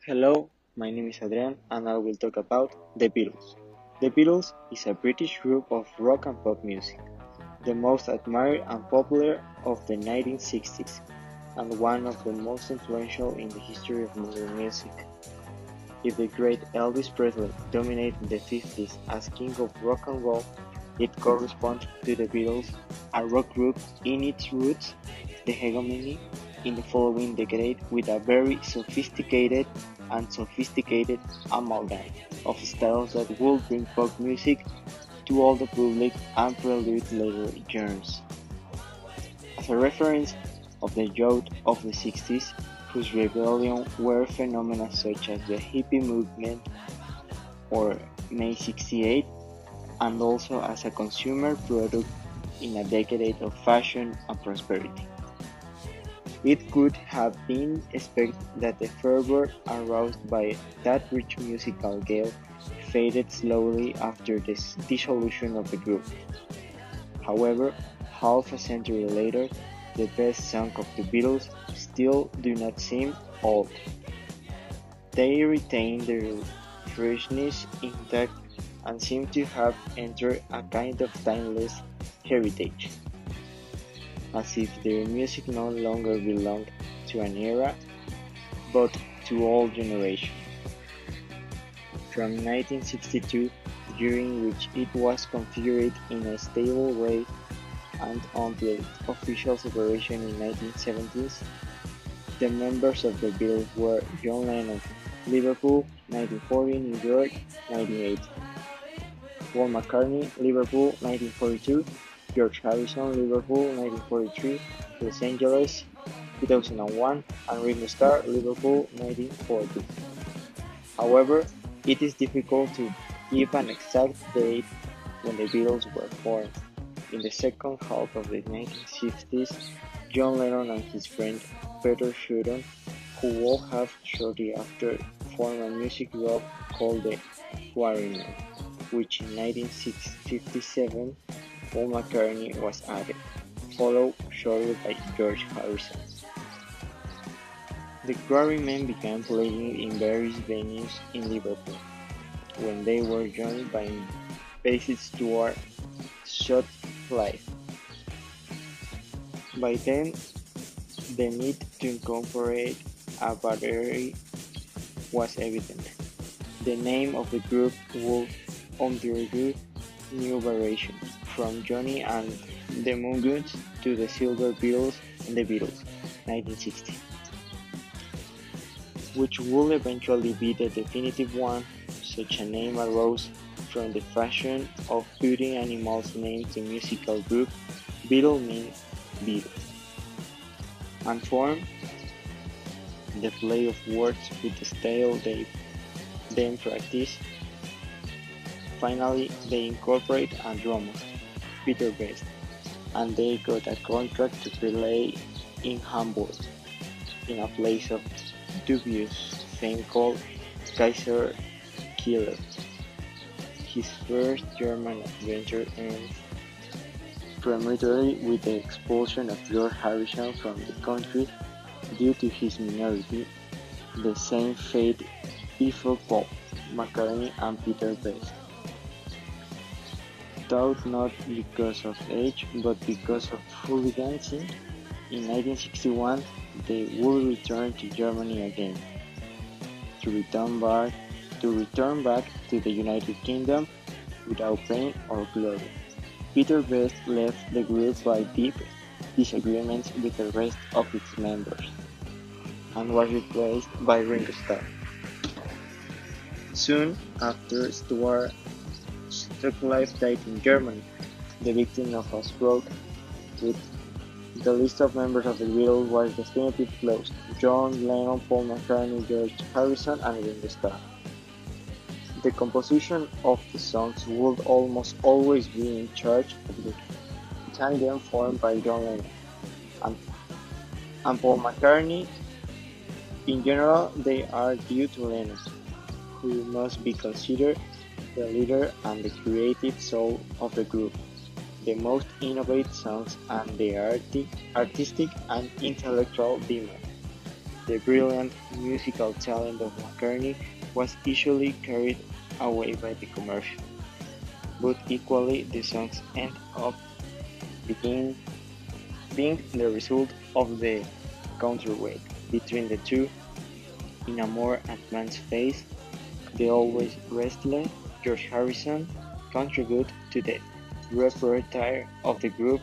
Hello, my name is Adrian and I will talk about the Beatles. The Beatles is a British group of rock and pop music, the most admired and popular of the 1960s, and one of the most influential in the history of modern music. If the great Elvis Presley dominated the 50s as king of rock and roll, it corresponds to the Beatles, a rock group in its roots, the hegemony in the following decade with a very sophisticated amalgam of styles that would bring pop music to all the public and prelude later genres. As a reference of the youth of the 60s, whose rebellion were phenomena such as the hippie movement or May 68, and also as a consumer product in a decade of fashion and prosperity. It could have been expected that the fervor aroused by that rich musical gale faded slowly after the dissolution of the group. However, half a century later, the best songs of the Beatles still do not seem old. They retain their freshness intact and seem to have entered a kind of timeless heritage, as if their music no longer belonged to an era, but to all generations. From 1962, during which it was configured in a stable way, and until its official separation in 1970s, the members of the Beatles were John Lennon, Liverpool, 1940, New York, 1980; Paul McCartney, Liverpool, 1942; George Harrison, Liverpool, 1943; Los Angeles, 2001; and Ringo Starr, Liverpool, 1940. However, it is difficult to give an exact date when the Beatles were formed. In the second half of the 1960s, John Lennon and his friend Peter Shotton, who would have shortly after formed a music group called the Quarrymen, which in 1957 Paul McCartney was added, followed shortly by George Harrison. The Quarrymen began playing in various venues in Liverpool, when they were joined by bassist Stuart Live. By then, the need to incorporate a battery was evident. The name of the group would undergo new variations, from Johnny and the Moongoods to the Silver Beatles and the Beatles, 1960, which would eventually be the definitive one. Such a name arose from the fashion of putting animals' names to musical group. Beatle means Beatles, and form the play of words with the style they then practice. Finally, they incorporate a drummer, Peter Best, and they got a contract to play in Hamburg, in a place of dubious fame called Kaiser Killer. His first German adventure ends prematurely with the expulsion of George Harrison from the country due to his minority. The same fate befell Paul McCartney and Peter Best, though not because of age but because of hooliganism. In 1961, they would return to Germany again, to return back to the United Kingdom without fame or glory. Peter Best left the group by deep disagreements with the rest of its members, and was replaced by Ringo Starr. Soon after, Stuart Live died in Germany, the victim of a stroke. With the list of members of the Beatles was definitively closed: John Lennon, Paul McCartney, George Harrison, and Ringo Starr. The composition of the songs would almost always be in charge of the tandem formed by John Lennon and, Paul McCartney. In general, they are due to Lennon, who must be considered the leader and the creative soul of the group, the most innovative songs, and the artistic and intellectual demand. The brilliant musical talent of McCartney was easily carried away by the commercial, but equally the songs end up being the result of the counterweight between the two. In a more advanced phase, the always restless George Harrison contributed to the repertoire of the group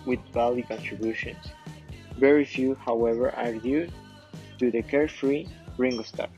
with valid contributions. Very few, however, are due to the carefree Ringo Starr.